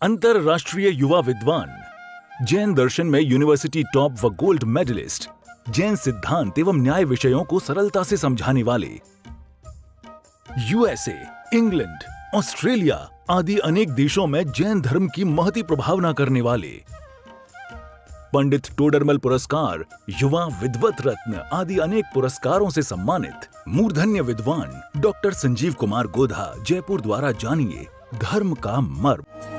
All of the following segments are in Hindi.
अंतरराष्ट्रीय युवा विद्वान, जैन दर्शन में यूनिवर्सिटी टॉप व गोल्ड मेडलिस्ट, जैन सिद्धांत एवं न्याय विषयों को सरलता से समझाने वाले, यूएसए, इंग्लैंड, ऑस्ट्रेलिया आदि अनेक देशों में जैन धर्म की महती प्रभावना करने वाले, पंडित टोडरमल पुरस्कार, युवा विद्वत रत्न आदि अनेक पुरस्कारों से सम्मानित मूर्धन्य विद्वान डॉक्टर संजीव कुमार गोधा जयपुर द्वारा जानिए धर्म का मर्म।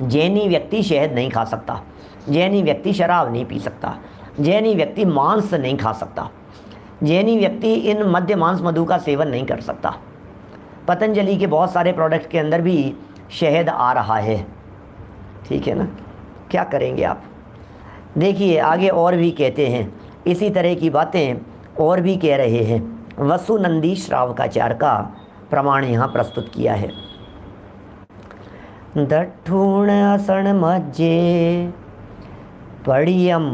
जैनी व्यक्ति शहद नहीं खा सकता, जैनी व्यक्ति शराब नहीं पी सकता, जैनी व्यक्ति मांस नहीं खा सकता, जैनी व्यक्ति इन मद्य मांस मधु का सेवन नहीं कर सकता। पतंजलि के बहुत सारे प्रोडक्ट के अंदर भी शहद आ रहा है, ठीक है ना। क्या करेंगे आप? देखिए आगे और भी कहते हैं, इसी तरह की बातें और भी कह रहे हैं। वसुनंदी श्रावकाचार्य का प्रमाण यहाँ प्रस्तुत किया है। दठूण असण मज्जे पड़ियम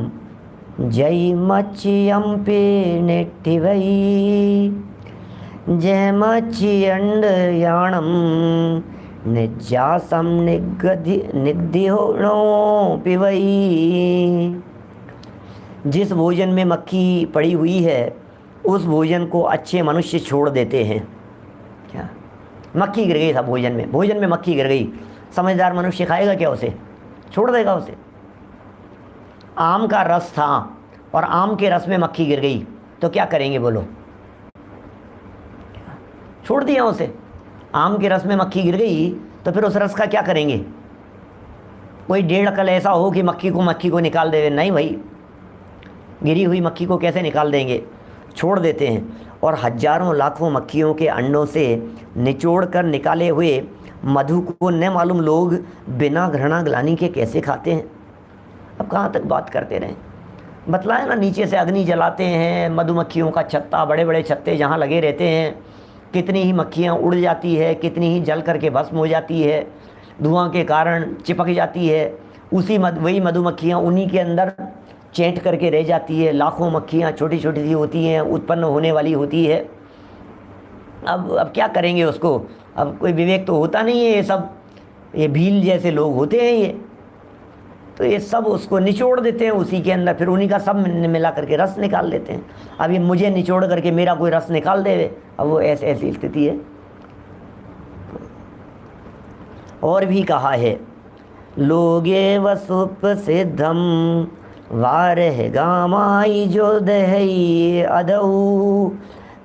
जय मच्छियम पे नेटिवई जय मच्छी अंड याणम निजासम निग्धिनो पिवई। जिस भोजन में मक्खी पड़ी हुई है उस भोजन को अच्छे मनुष्य छोड़ देते हैं। क्या मक्खी गिर गई था भोजन में मक्खी गिर गई, समझदार मनुष्य खाएगा क्या? उसे छोड़ देगा उसे। आम का रस था और आम के रस में मक्खी गिर गई तो क्या करेंगे बोलो? छोड़ दिया उसे। आम के रस में मक्खी गिर गई तो फिर उस रस का क्या करेंगे? कोई डेढ़ अकल ऐसा हो कि मक्खी को निकाल देवे? नहीं भाई, गिरी हुई मक्खी को कैसे निकाल देंगे? छोड़ देते हैं। और हजारों लाखों मक्खियों के अंडों से निचोड़ कर निकाले हुए मधु को न मालूम लोग बिना घृणा ग्लानि के कैसे खाते हैं। अब कहाँ तक बात करते रहें? बतलाए ना, नीचे से अग्नि जलाते हैं, मधुमक्खियों का छत्ता, बड़े बड़े छत्ते जहाँ लगे रहते हैं, कितनी ही मक्खियाँ उड़ जाती है, कितनी ही जल करके भस्म हो जाती है, धुआं के कारण चिपक जाती है। वही मधुमक्खियाँ उन्हीं के अंदर चैंट करके रह जाती है। लाखों मक्खियाँ छोटी छोटी सी होती हैं, उत्पन्न होने वाली होती है। अब क्या करेंगे उसको? अब कोई विवेक तो होता नहीं है। ये भील जैसे लोग होते हैं ये, तो ये सब उसको निचोड़ देते हैं उसी के अंदर, फिर उन्हीं का सब मिला करके रस निकाल लेते हैं। अब ये मुझे निचोड़ करके मेरा कोई रस निकाल देवे, अब वो ऐसी स्थिति है। और भी कहा है, लोगे वसुप सिद्धम वारह गामाई जो दहई अदऊ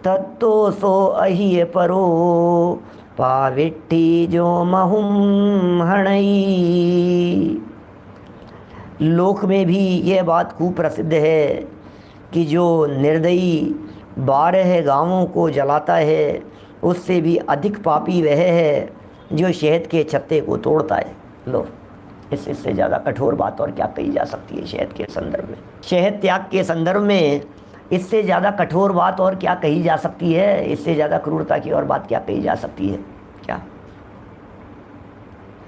तत्तो सो अहिय परो पाविट्ठी जो महुम हणई। लोक में भी यह बात खूब प्रसिद्ध है कि जो निर्दयी 12 गांवों को जलाता है उससे भी अधिक पापी वह है जो शहद के छत्ते को तोड़ता है। लो, इससे ज़्यादा कठोर बात और क्या कही जा सकती है शहद के संदर्भ में? शहद त्याग के संदर्भ में इससे ज़्यादा कठोर बात और क्या कही जा सकती है? इससे ज़्यादा क्रूरता की और बात क्या कही जा सकती है? क्या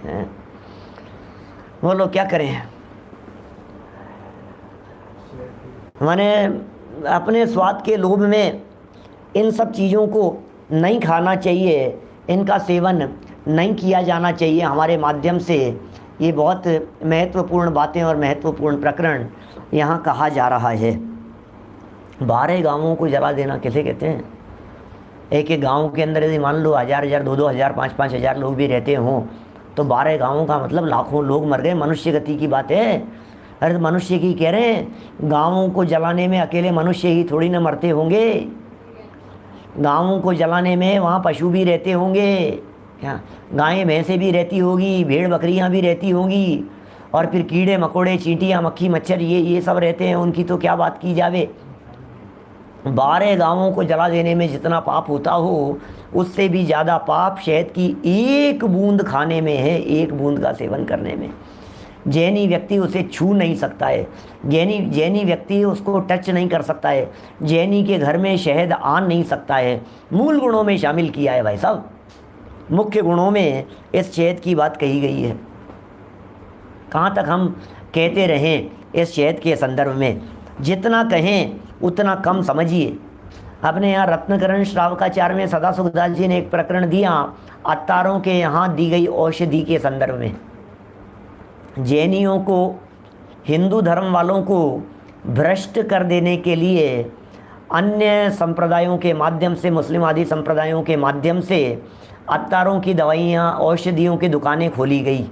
है? बोलो क्या करें? माने अपने स्वाद के लोभ में इन सब चीज़ों को नहीं खाना चाहिए, इनका सेवन नहीं किया जाना चाहिए हमारे माध्यम से। ये बहुत महत्वपूर्ण बातें और महत्वपूर्ण प्रकरण यहाँ कहा जा रहा है। 12 गांवों को जला देना किसे कहते हैं? एक एक गांव के अंदर यदि मान लो 1000 2 हज़ार 5 हज़ार लोग भी रहते हों तो 12 गांवों का मतलब लाखों लोग मर गए। मनुष्य गति की बात है। अरे मनुष्य की कह रहे हैं, गांवों को जलाने में अकेले मनुष्य ही थोड़ी ना मरते होंगे, गांवों को जलाने में वहाँ पशु भी रहते होंगे, क्या गायें भैंसें भी रहती होगी, भेड़ बकरियाँ भी रहती होंगी, और फिर कीड़े मकोड़े चींटियाँ मक्खी मच्छर ये सब रहते हैं, उनकी तो क्या बात की जावे। 12 गांवों को जला देने में जितना पाप होता हो उससे भी ज़्यादा पाप शहद की एक बूंद खाने में है, एक बूंद का सेवन करने में। जैनी व्यक्ति उसे छू नहीं सकता है, जैनी व्यक्ति उसको टच नहीं कर सकता है, जैनी के घर में शहद आ नहीं सकता है। मूल गुणों में शामिल किया है भाई साहब, मुख्य गुणों में इस शहद की बात कही गई है। कहाँ तक हम कहते रहें इस शहद के संदर्भ में, जितना कहें उतना कम समझिए। अपने यहाँ रत्नकरण श्रावकाचार्य में सदा सुखदास जी ने एक प्रकरण दिया अत्तारों के यहाँ दी गई औषधि के संदर्भ में। जैनियों को, हिंदू धर्म वालों को भ्रष्ट कर देने के लिए अन्य संप्रदायों के माध्यम से, मुस्लिम आदि संप्रदायों के माध्यम से अत्तारों की दवाइयाँ, औषधियों की दुकानें खोली गई,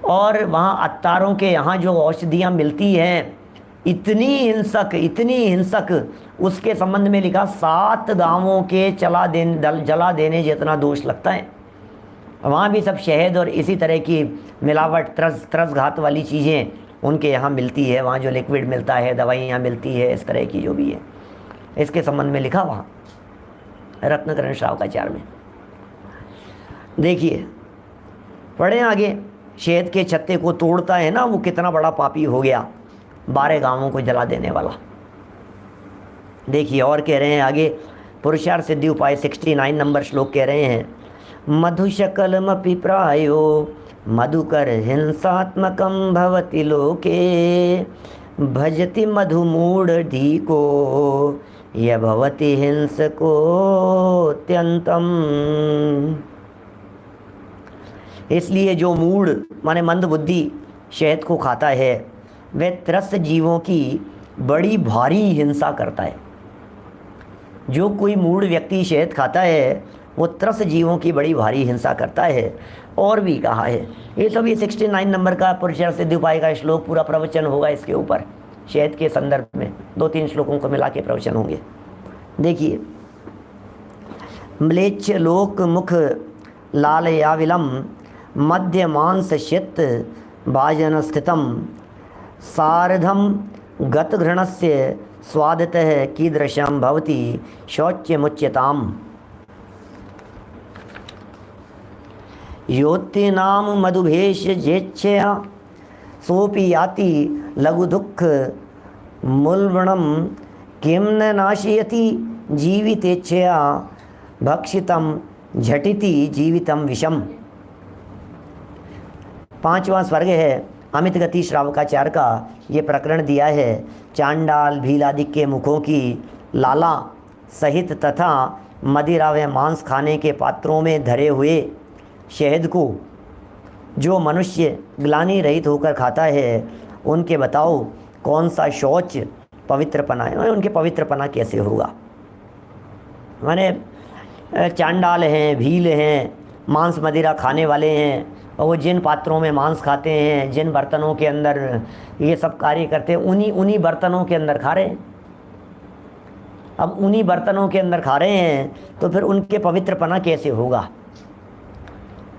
और वहाँ अत्तारों के यहाँ जो औषधियाँ मिलती हैं इतनी हिंसक, उसके संबंध में लिखा 7 गांवों के जला देने जितना दोष लगता है। वहाँ भी सब शहद और इसी तरह की मिलावट, त्रस घात वाली चीज़ें उनके यहाँ मिलती है। वहाँ जो लिक्विड मिलता है, दवाइयाँ मिलती है, इस तरह की जो भी है, इसके संबंध में लिखा वहाँ रत्नकरण श्रावकाचार्य में। देखिए पढ़ें आगे, शहद के छत्ते को तोड़ता है ना, वो कितना बड़ा पापी हो गया, 12 गांवों को जला देने वाला। देखिए और कह रहे हैं आगे, पुरुषार्थ सिद्धि उपाय 69 नंबर श्लोक कह रहे हैं, मधुशकलमपि प्रायो मधुकर हिंसात्मकं भवति लोके भजति मधुमूढ़धिको य भवति हिंसकोऽत्यन्तम्। इसलिए जो मूढ़ माने मंद बुद्धि शहद को खाता है वह त्रस्त जीवों की बड़ी भारी हिंसा करता है। जो कोई मूढ़ व्यक्ति शहद खाता है वो त्रस्त जीवों की बड़ी भारी हिंसा करता है। और भी कहा है, ये सब ये 69 नंबर का पुरुषार्थ सिद्धि उपाय का श्लोक, पूरा प्रवचन होगा इसके ऊपर, शहद के संदर्भ में 2-3 श्लोकों को मिला के प्रवचन होंगे। देखिए, म्लेच्छ लोक मुख लाल याविलम मध्य मांस शीत भाजन स्थितम सार्धम गत घृणस्य स्वादतः कीदृशं भवति शौच्यमुच्यताम्। योत्तीनाम मधुभेश जेच्छया सोपि याति लघु दुख मूलवणम किम न नाशयति जीवितेच्छया भक्षितम झटिति जीवितम विषम। 5वां स्वर्ग है अमित गति श्रावकाचार्य का, ये प्रकरण दिया है चांडाल भील आदि के मुखों की लाला सहित तथा मदिरा व मांस खाने के पात्रों में धरे हुए शहद को जो मनुष्य ग्लानि रहित होकर खाता है, उनके बताओ कौन सा शौच पवित्रपना है, उनके पवित्रपना कैसे होगा। माने चांडाल हैं, भील हैं, मांस मदिरा खाने वाले हैं, और वो जिन पात्रों में मांस खाते हैं, जिन बर्तनों के अंदर ये सब कार्य करते हैं, उन्हीं बर्तनों के अंदर खा रहे हैं। अब उन्हीं बर्तनों के अंदर खा रहे हैं तो फिर उनके पवित्रपना कैसे होगा।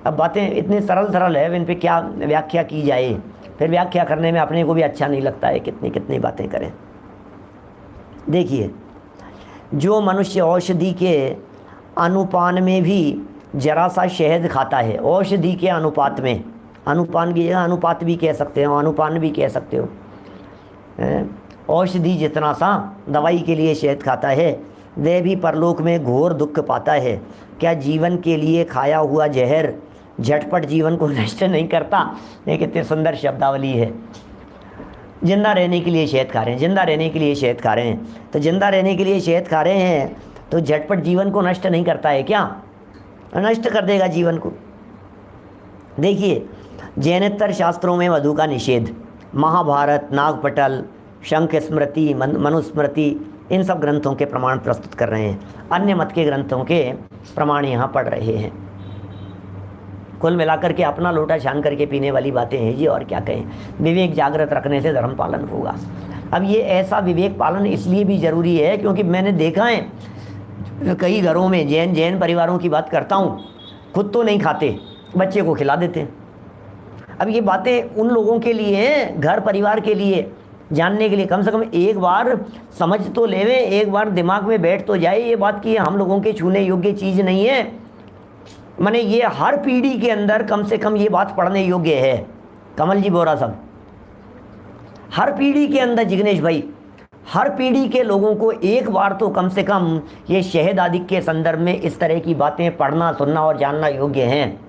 अब बातें इतनी सरल है, इन पे क्या व्याख्या की जाए, फिर व्याख्या करने में अपने को भी अच्छा नहीं लगता है, कितनी बातें करें। देखिए, जो मनुष्य औषधि के अनुपान में भी जरा सा शहद खाता है, औषधि के अनुपात में, अनुपान की जगह अनुपात भी कह सकते हो, अनुपान भी कह सकते हो, औषधि जितना सा दवाई के लिए शहद खाता है, वह भी परलोक में घोर दुख पाता है। क्या जीवन के लिए खाया हुआ जहर झटपट जीवन को नष्ट नहीं करता। ये कितनी सुंदर शब्दावली है। जिंदा रहने के लिए शहद खा रहे हैं, जिंदा रहने के लिए शहद खा रहे हैं। तो जिंदा रहने के लिए शहद खा रहे हैं तो झटपट जीवन को नष्ट नहीं करता है क्या? नष्ट कर देगा जीवन को। देखिए, जैनेतर शास्त्रों में मधु का निषेध, महाभारत, नागपटल, शंख स्मृति, मनुस्मृति, इन सब ग्रंथों के प्रमाण प्रस्तुत कर रहे हैं। अन्य मत के ग्रंथों के प्रमाण यहाँ पढ़ रहे हैं। कुल मिलाकर के अपना लोटा छान करके पीने वाली बातें हैं जी, और क्या कहें। विवेक जागृत रखने से धर्म पालन होगा। अब ये ऐसा विवेक पालन इसलिए भी ज़रूरी है क्योंकि मैंने देखा है कई घरों में, जैन परिवारों की बात करता हूँ, खुद तो नहीं खाते, बच्चे को खिला देते हैं। अब ये बातें उन लोगों के लिए हैं, घर परिवार के लिए जानने के लिए, कम से कम एक बार समझ तो लेवे, एक बार दिमाग में बैठ तो जाए ये बात कि हम लोगों के छूने योग्य चीज़ नहीं है। माने ये हर पीढ़ी के अंदर कम से कम ये बात पढ़ने योग्य है। कमल जी बोरा साहब, हर पीढ़ी के अंदर, जिग्नेश भाई, हर पीढ़ी के लोगों को एक बार तो कम से कम ये शहद आदि के संदर्भ में इस तरह की बातें पढ़ना, सुनना और जानना योग्य हैं।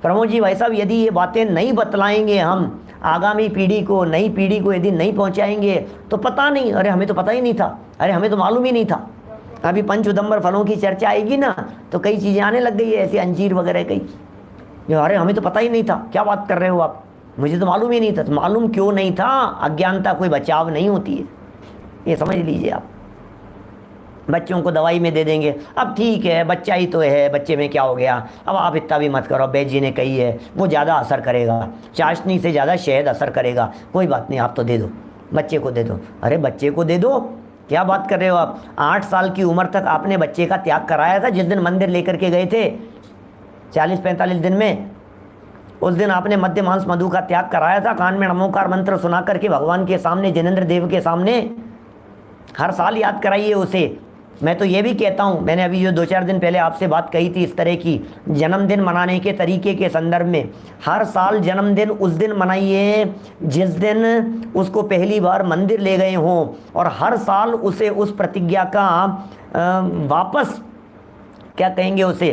प्रमोद जी भाई साहब, यदि ये बातें नहीं बतलाएंगे हम आगामी पीढ़ी को, नई पीढ़ी को यदि नहीं पहुंचाएंगे तो पता नहीं, अरे हमें तो पता ही नहीं था, अरे हमें तो मालूम ही नहीं था। अभी पंचउदंबर फलों की चर्चा आएगी ना तो कई चीज़ें आने लग गई है, ऐसी अंजीर वगैरह कई, जो अरे हमें तो पता ही नहीं था, क्या बात कर रहे हो आप, मुझे तो मालूम ही नहीं था। तो मालूम क्यों नहीं था? अज्ञानता कोई बचाव नहीं होती है, ये समझ लीजिए आप। बच्चों को दवाई में दे देंगे, अब ठीक है बच्चा ही तो है, बच्चे में क्या हो गया, अब आप इतना भी मत करो, बैद जी ने कही है वो ज़्यादा असर करेगा, चाशनी से ज़्यादा शहद असर करेगा, कोई बात नहीं आप तो दे दो, बच्चे को दे दो। अरे बच्चे को दे दो, क्या बात कर रहे हो आप? 8 साल की उम्र तक आपने बच्चे का त्याग कराया था। जिस दिन मंदिर लेकर के गए थे 40-45 दिन में, उस दिन आपने मद्य मांस मधु का त्याग कराया था। कान में नमोकार मंत्र सुना करके भगवान के सामने, जिनेंद्र देव के सामने हर साल याद कराइए उसे। मैं तो ये भी कहता हूँ, मैंने अभी जो 2-4 दिन पहले आपसे बात कही थी इस तरह की, जन्मदिन मनाने के तरीके के संदर्भ में, हर साल जन्मदिन उस दिन मनाइए जिस दिन उसको पहली बार मंदिर ले गए हों, और हर साल उसे उस प्रतिज्ञा का वापस, क्या कहेंगे उसे,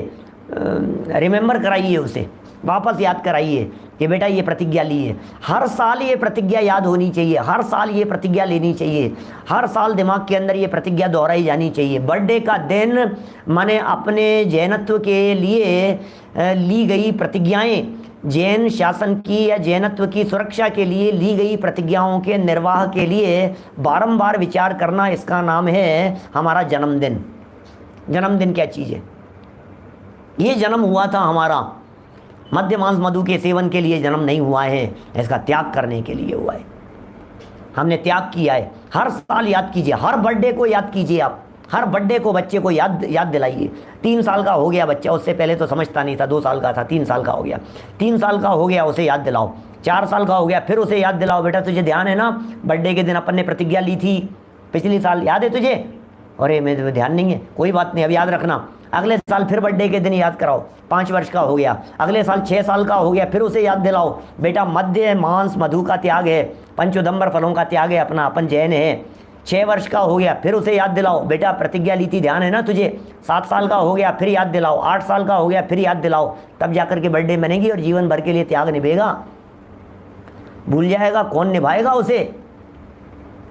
रिमेंबर कराइए, उसे वापस याद कराइए कि बेटा ये प्रतिज्ञा ली है। हर साल ये प्रतिज्ञा याद होनी चाहिए, हर साल ये प्रतिज्ञा लेनी चाहिए, हर साल दिमाग के अंदर ये प्रतिज्ञा दोहराई जानी चाहिए। बर्थडे का दिन माने अपने जैनत्व के लिए ली गई प्रतिज्ञाएं, जैन शासन की या जैनत्व की सुरक्षा के लिए ली गई प्रतिज्ञाओं के निर्वाह के लिए बारंबार विचार करना, इसका नाम है हमारा जन्मदिन। जन्मदिन क्या चीज़ है? ये जन्म हुआ था हमारा मद्य मांस मधु के सेवन के लिए जन्म नहीं हुआ है, इसका त्याग करने के लिए हुआ है। हमने त्याग किया है। हर साल याद कीजिए, हर बर्थडे को याद कीजिए आप, हर बर्थडे को बच्चे को याद दिलाइए। 3 साल का हो गया बच्चा, उससे पहले तो समझता नहीं था, 2 साल का था, 3 साल का हो गया, 3 साल का हो गया उसे याद दिलाओ, 4 साल का हो गया फिर उसे याद दिलाओ, बेटा तुझे ध्यान है ना बर्थडे के दिन अपन ने प्रतिज्ञा ली थी पिछले साल, याद है तुझे? अरे मेरे ध्यान नहीं है, कोई बात नहीं, अब याद रखना। अगले साल फिर बर्थडे के दिन याद कराओ, 5 वर्ष का हो गया, अगले साल 6 साल का हो गया, फिर उसे याद दिलाओ, बेटा मद्य मांस मधु का त्याग है, पंचोदंबर फलों का त्याग है अपना, अपन जैन है। 6 वर्ष का हो गया, फिर उसे याद दिलाओ, बेटा प्रतिज्ञा ली थी, ध्यान है ना तुझे? 7 साल का हो गया, फिर याद दिलाओ, 8 साल का हो गया, फिर याद दिलाओ, तब जाकर के बर्थडे मनेगी और जीवन भर के लिए त्याग निभेगा। भूल जाएगा, कौन निभाएगा उसे?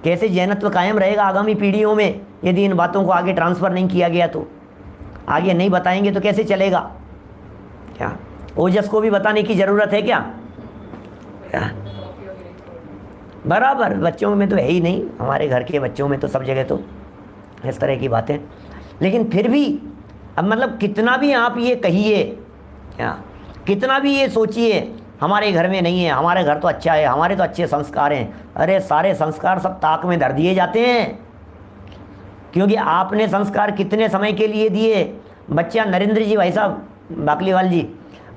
कैसे जैनत्व कायम रहेगा आगामी पीढ़ियों में यदि इन बातों को आगे ट्रांसफ़र नहीं किया गया तो? आगे नहीं बताएंगे तो कैसे चलेगा? क्या ओजस को भी बताने की ज़रूरत है क्या? बराबर बच्चों में तो है ही नहीं, हमारे घर के बच्चों में तो सब जगह तो इस तरह की बातें। लेकिन फिर भी अब मतलब कितना भी आप ये कहिए, क्या कितना भी ये सोचिए हमारे घर में नहीं है, हमारे घर तो अच्छा है, हमारे तो अच्छे संस्कार हैं, अरे सारे संस्कार सब ताक में धर दिए जाते हैं। क्योंकि आपने संस्कार कितने समय के लिए दिए? बच्चा नरेंद्र जी भाई साहब बाकलीवाल जी,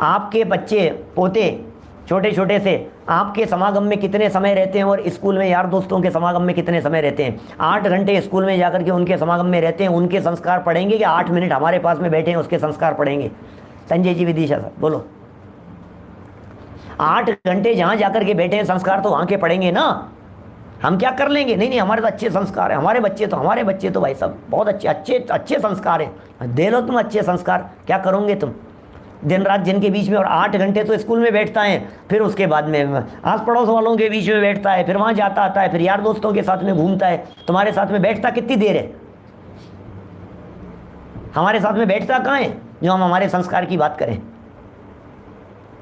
आपके बच्चे पोते छोटे छोटे से आपके समागम में कितने समय रहते हैं और स्कूल में यार दोस्तों के समागम में कितने समय रहते हैं? 8 घंटे स्कूल में जाकर के उनके समागम में रहते हैं, उनके संस्कार पढ़ेंगे कि 8 मिनट हमारे पास में बैठे हैं उसके संस्कार पढ़ेंगे? संजय जी विदिशा साहब बोलो। 8 घंटे जहाँ जाकर के बैठे हैं संस्कार तो वहाँ के पढ़ेंगे ना, हम क्या कर लेंगे? नहीं हमारे तो अच्छे संस्कार है, हमारे बच्चे तो भाई साहब बहुत अच्छे संस्कार हैं, दे लो तुम अच्छे संस्कार, क्या करोगे तुम? दिन रात जिनके बीच में, और 8 घंटे तो स्कूल में बैठता है, फिर उसके बाद में आस पड़ोस वालों के बीच में बैठता है, फिर वहाँ जाता आता है, फिर यार दोस्तों के साथ में घूमता है। तुम्हारे साथ में बैठता कितनी देर है? हमारे साथ में बैठता कहाँ है जो हम हमारे संस्कार की बात करें?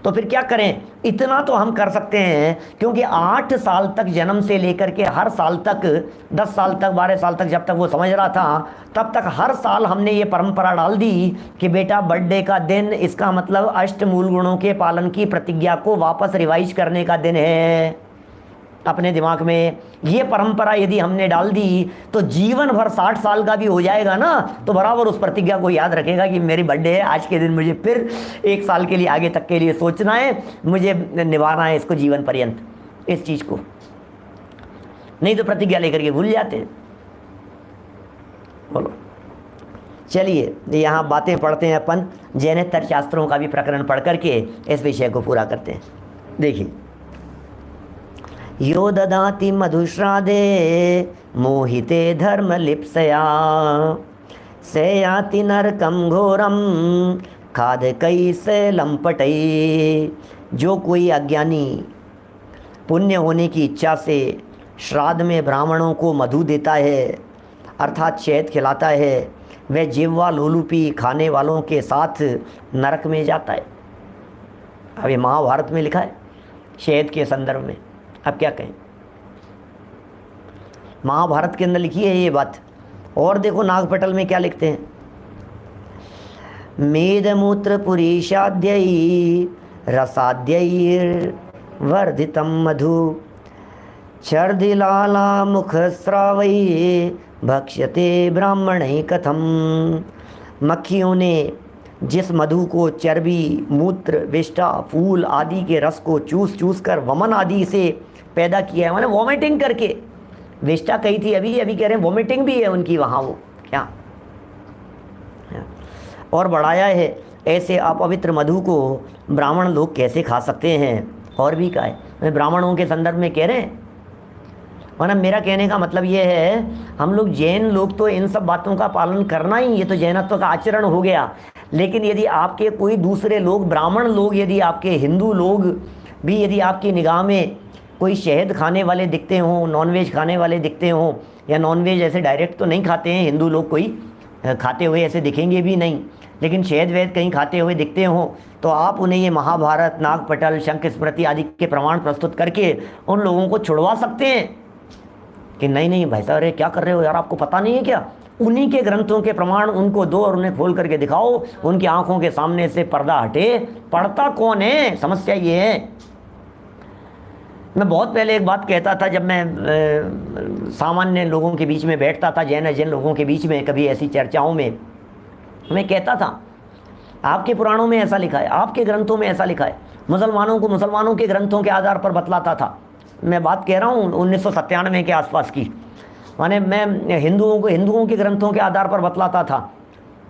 तो फिर क्या करें? इतना तो हम कर सकते हैं, क्योंकि 8 साल तक, जन्म से लेकर के हर साल तक, 10 साल तक, 12 साल तक, जब तक वो समझ रहा था, तब तक हर साल हमने ये परंपरा डाल दी कि बेटा बर्थडे का दिन, इसका मतलब अष्टमूल गुणों के पालन की प्रतिज्ञा को वापस रिवाइज करने का दिन है। अपने दिमाग में ये परंपरा यदि हमने डाल दी तो जीवन भर 60 साल का भी हो जाएगा ना, तो बराबर उस प्रतिज्ञा को याद रखेगा कि मेरी बर्थडे है, आज के दिन मुझे फिर 1 साल के लिए आगे तक के लिए सोचना है, मुझे निभाना है इसको जीवन पर्यंत, इस चीज़ को। नहीं तो प्रतिज्ञा लेकर के भूल जाते हैं। बोलो, चलिए यहाँ बातें पढ़ते हैं अपन, जैनेतर शास्त्रों का भी प्रकरण पढ़ करके इस विषय को पूरा करते हैं। देखिए, यो ददाति मधुश्राद्धे मोहिते धर्म लिप्सया सेयाति नरकम घोरम खाद कई से लंपटई। जो कोई अज्ञानी पुण्य होने की इच्छा से श्राद्ध में ब्राह्मणों को मधु देता है, अर्थात शहद खिलाता है, वह जिह्वा लोलुपी खाने वालों के साथ नरक में जाता है। अब ये महाभारत में लिखा है शहद के संदर्भ में। अब क्या कहें, महाभारत के अंदर लिखी है ये बात। और देखो नागपटल में क्या लिखते हैं, मेदमूत्र पुरीषाद्यई रसाद्यैर्वर्धितं मधु छर्दिलाला मुखस्रावै भक्ष्यते ब्राह्मणै कथम। मक्खियों ने जिस मधु को चर्बी, मूत्र, विष्ठा, फूल आदि के रस को चूस चूस कर वमन आदि से पैदा किया है, माने वॉमिटिंग करके। विष्ठा कही थी अभी कह रहे हैं वॉमिटिंग भी है उनकी वहाँ, वो क्या और बढ़ाया है। ऐसे अपवित्र मधु को ब्राह्मण लोग कैसे खा सकते हैं? और भी कहा है, ब्राह्मणों के संदर्भ में कह रहे हैं। माना मेरा कहने का मतलब ये है, हम लोग जैन लोग तो इन सब बातों का पालन करना ही, ये तो जैनत्व का आचरण हो गया। लेकिन यदि आपके कोई दूसरे लोग, ब्राह्मण लोग, यदि आपके हिंदू लोग भी यदि आपकी निगाह में कोई शहद खाने वाले दिखते हों, नॉनवेज खाने वाले दिखते हों, या नॉनवेज ऐसे डायरेक्ट तो नहीं खाते हैं हिंदू लोग, कोई खाते हुए ऐसे दिखेंगे भी नहीं, लेकिन शहद वहद कहीं खाते हुए दिखते हों, तो आप उन्हें ये महाभारत, नागपटल, शंख स्मृति आदि के प्रमाण प्रस्तुत करके उन लोगों को छुड़वा सकते हैं कि नहीं नहीं भाई साहब, अरे क्या कर रहे हो यार, आपको पता नहीं है क्या? उन्हीं के ग्रंथों के प्रमाण उनको दो और उन्हें खोल करके दिखाओ। उनकी आंखों के सामने से पर्दा हटे। पढ़ता कौन है? समस्या ये है। मैं बहुत पहले एक बात कहता था, जब मैं सामान्य लोगों के बीच में बैठता था, जैन लोगों के बीच में, कभी ऐसी चर्चाओं में, मैं कहता था आपके पुराणों में ऐसा लिखा है, आपके ग्रंथों में ऐसा लिखा है। मुसलमानों को मुसलमानों के ग्रंथों के आधार पर बतलाता था। मैं बात कह रहा हूँ 1997 के आसपास की। माने मैं हिंदुओं को हिंदुओं के ग्रंथों के आधार पर बतलाता था।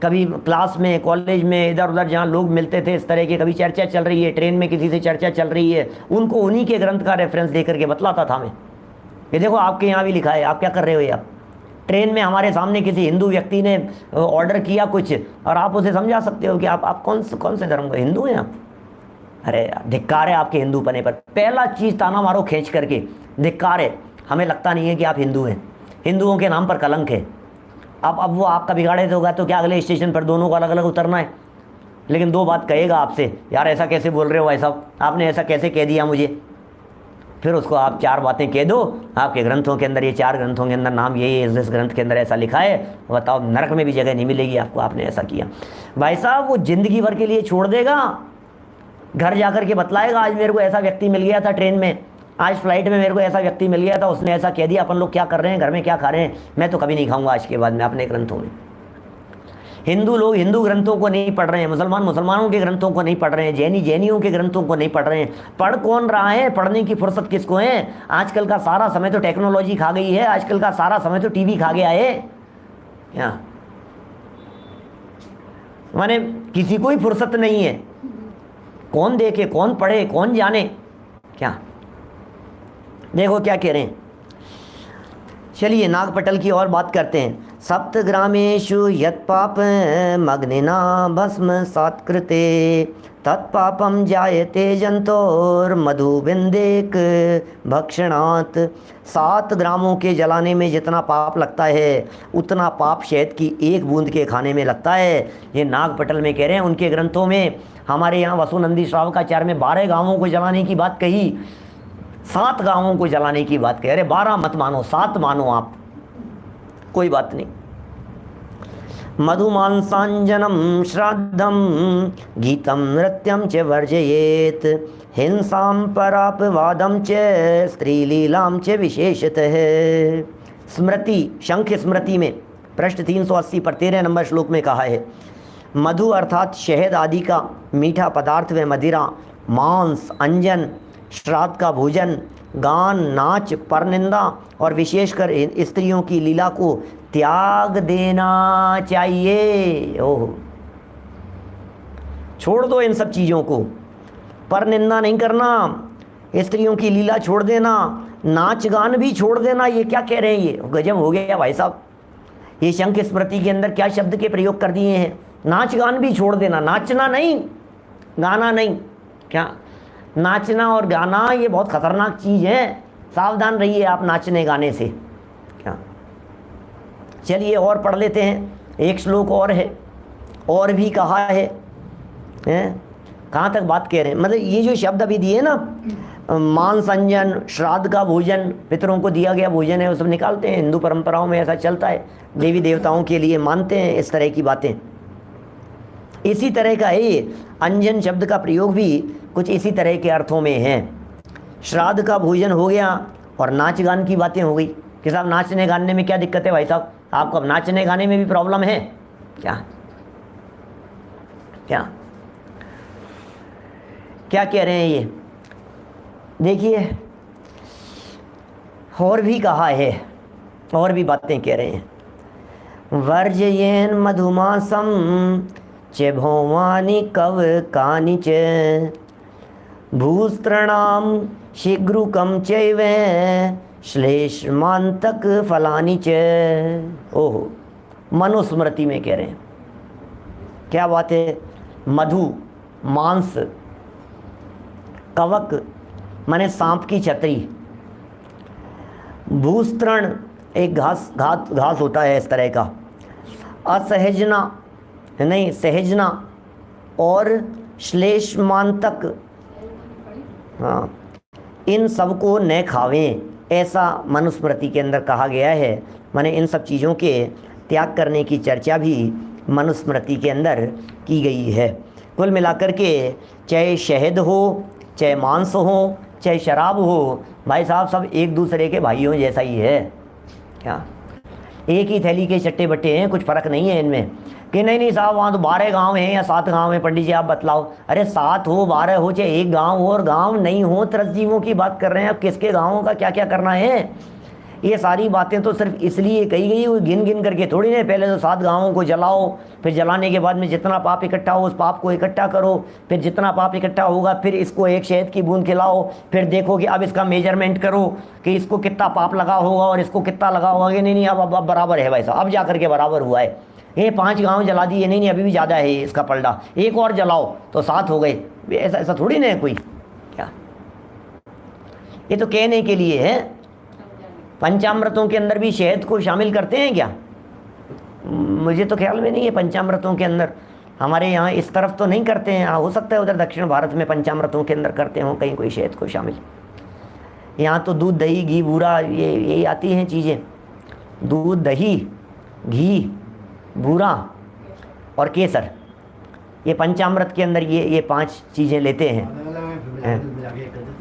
कभी क्लास में, कॉलेज में, इधर उधर जहाँ लोग मिलते थे इस तरह की, कभी चर्चा चल रही है, ट्रेन में किसी से चर्चा चल रही है, उनको उन्हीं के ग्रंथ का रेफरेंस दे करके बतलाता था मैं। ये देखो आपके यहाँ भी लिखा है, आप क्या कर रहे हो? यार ट्रेन में हमारे सामने किसी हिंदू व्यक्ति ने ऑर्डर किया कुछ, और आप उसे समझा सकते हो कि आप कौन से धर्म के हिंदू हैं आप? अरे धिक्कार है आपके हिंदू पने पर। पहला चीज़ ताना मारो खींच करके, धिक्कार है, हमें लगता नहीं है कि आप हिंदू हैं, हिंदुओं के नाम पर कलंक है। अब वो आपका बिगाड़े होगा तो क्या अगले स्टेशन पर दोनों को अलग अलग उतरना है? लेकिन दो बात कहेगा आपसे, यार ऐसा कैसे बोल रहे हो भाई साहब, आपने ऐसा कैसे कह दिया मुझे? फिर उसको आप 4 बातें कह दो, आपके ग्रंथों के अंदर, ये 4 ग्रंथों के अंदर नाम यही है, इस ग्रंथ के अंदर ऐसा लिखा है, बताओ नरक में भी जगह नहीं मिलेगी आपको, आपने ऐसा किया। भाई साहब वो ज़िंदगी भर के लिए छोड़ देगा, घर जाकर के बतलाएगा, आज मेरे को ऐसा व्यक्ति मिल गया था ट्रेन में, आज फ्लाइट में मेरे को ऐसा व्यक्ति मिल गया था, उसने ऐसा कह दिया, अपन लोग क्या कर रहे हैं, घर में क्या खा रहे हैं, मैं तो कभी नहीं खाऊंगा आज के बाद में अपने ग्रंथों में। हिंदू लोग हिंदू ग्रंथों को नहीं पढ़ रहे हैं, मुसलमान मुसलमानों के ग्रंथों को नहीं पढ़ रहे हैं, जैनी जैनियों के ग्रंथों को नहीं पढ़ रहे हैं। पढ़ कौन रहा है? पढ़ने की फुर्सत किसको है? आजकल का सारा समय तो टेक्नोलॉजी खा गई है, आजकल का सारा समय तो टीवी खा गया है। क्या माने किसी को ही फुर्सत नहीं है, कौन देखे, कौन पढ़े, कौन जाने क्या। देखो क्या कह रहे हैं, चलिए नागपटल की और बात करते हैं। सप्तग्रामेषु यत् पाप मग्निना भस्म सत्कृते तत्पापम जायते जंतोर मधुबिंदेक भक्षणात्। 7 ग्रामों के जलाने में जितना पाप लगता है उतना पाप शहद की 1 बूंद के खाने में लगता है। ये नागपटल में कह रहे हैं, उनके ग्रंथों में। हमारे यहाँ वसुनंदी श्रावकाचार्य में 12 गांवों को जलाने की बात कही, 7 गांवों को जलाने की बात कही। अरे 12 मत मानो, 7 मानो आप, कोई बात नहीं। मधुमांसांजनम श्राद्धम गीतम नृत्यम च वर्जयेत हिंसाम परापवादम च स्त्रीलीलाम च विशेषतः। स्मृति, शंख स्मृति में पृष्ठ 380 पर 13 नंबर श्लोक में कहा है, मधु अर्थात शहद आदि का मीठा पदार्थ व मदिरा, मांस, अंजन, श्राद्ध का भोजन, गान, नाच, परनिंदा और विशेषकर स्त्रियों की लीला को त्याग देना चाहिए। ओह, छोड़ दो इन सब चीज़ों को। परनिंदा नहीं करना, स्त्रियों की लीला छोड़ देना, नाच गान भी छोड़ देना। ये क्या कह रहे हैं, ये गजब हो गया भाई साहब। ये शंख स्मृति के अंदर क्या शब्द के प्रयोग कर दिए हैं। नाच गान भी छोड़ देना, नाचना नहीं, गाना नहीं। क्या नाचना और गाना ये बहुत खतरनाक चीज़ है, सावधान रहिए आप नाचने गाने से। क्या, चलिए और पढ़ लेते हैं, एक श्लोक और है, और भी कहा है, कहाँ तक बात कह रहे हैं। मतलब ये जो शब्द अभी दिए ना, मांस, अंजन, श्राद्ध का भोजन, पितरों को दिया गया भोजन है, वो सब निकालते हैं। हिंदू परंपराओं में ऐसा चलता है, देवी देवताओं के लिए मानते हैं इस तरह की बातें। इसी तरह का है ये अंजन शब्द का प्रयोग भी कुछ इसी तरह के अर्थों में है। श्राद्ध का भोजन हो गया और नाच गान की बातें हो गई कि साहब नाचने गाने में क्या दिक्कत है भाई साहब, आपको अब नाचने गाने में भी प्रॉब्लम है क्या? क्या क्या कह रहे हैं ये देखिए, और भी कहा है, और भी बातें कह रहे हैं। वर्जयेन मधुमासम च भौमानि कव कानि च भूस्त्रणाम शीघ्रुकम चैव श्लेष्मांतक फलानि च। ओहो, मनुस्मृति में कह रहे हैं, क्या बात है। मधु, मांस, कवक माने सांप की छतरी, भूस्तृण एक घास होता है इस तरह का, असहजना नहीं सहजना, और श्लेष्मांतक, हाँ, इन सबको न खावें, ऐसा मनुस्मृति के अंदर कहा गया है। माने इन सब चीज़ों के त्याग करने की चर्चा भी मनुस्मृति के अंदर की गई है। कुल मिलाकर के चाहे शहद हो, चाहे मांस हो, चाहे शराब हो, भाई साहब सब एक दूसरे के भाइयों जैसा ही है। क्या एक ही थैली के चट्टे बट्टे हैं, कुछ फ़र्क नहीं है इनमें कि नहीं साहब वहाँ तो 12 गांव हैं या 7 गांव हैं, पंडित जी आप बतलाओ। अरे 7 हो, 12 हो, चाहे एक गांव हो, और गांव नहीं हो, त्रसजीवों की बात कर रहे हैं। अब किसके गाँवों का क्या क्या करना है, ये सारी बातें तो सिर्फ इसलिए कही गई, वो गिन गिन करके थोड़ी नहीं। पहले तो 7 गांवों को जलाओ, फिर जलाने के बाद में जितना पाप इकट्ठा हो उस पाप को इकट्ठा करो, फिर जितना पाप इकट्ठा होगा फिर इसको एक शहद की बूंद खिलाओ, फिर देखो कि अब इसका मेजरमेंट करो कि इसको कितना पाप लगा होगा और इसको कितना लगा होगा। नहीं अब बराबर है भाई साहब, अब जा करके बराबर हुआ है। ये 5 गाँव जला दिए, नहीं अभी भी ज़्यादा है इसका पलड़ा, एक और जलाओ तो 7 हो गए। ऐसा थोड़ी ना है कोई। क्या ये तो कहने के लिए है। पंचामृतों के अंदर भी शहद को शामिल करते हैं क्या? मुझे तो ख्याल में नहीं है पंचामृतों के अंदर। हमारे यहाँ इस तरफ तो नहीं करते हैं, हो सकता है उधर दक्षिण भारत में पंचामृतों के अंदर करते हो कहीं कोई शहद को शामिल। यहाँ तो दूध, दही, घी, बूरा ये आती हैं चीज़ें। दूध, दही, घी, बूरा और केसर, ये पंचामृत के अंदर ये 5 चीज़ें लेते हैं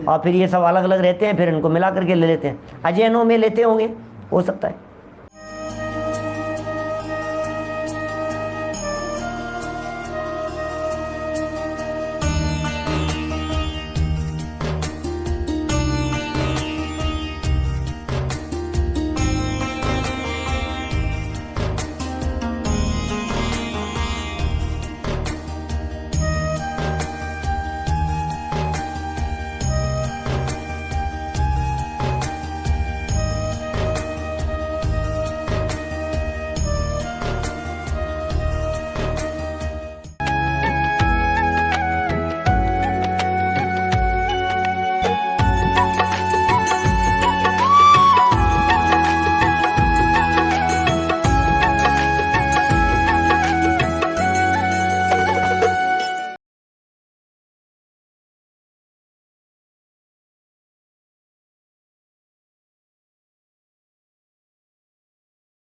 और फिर ये सब अलग अलग रहते हैं, फिर इनको मिला करके ले लेते हैं। अजैनों में लेते होंगे, हो सकता है।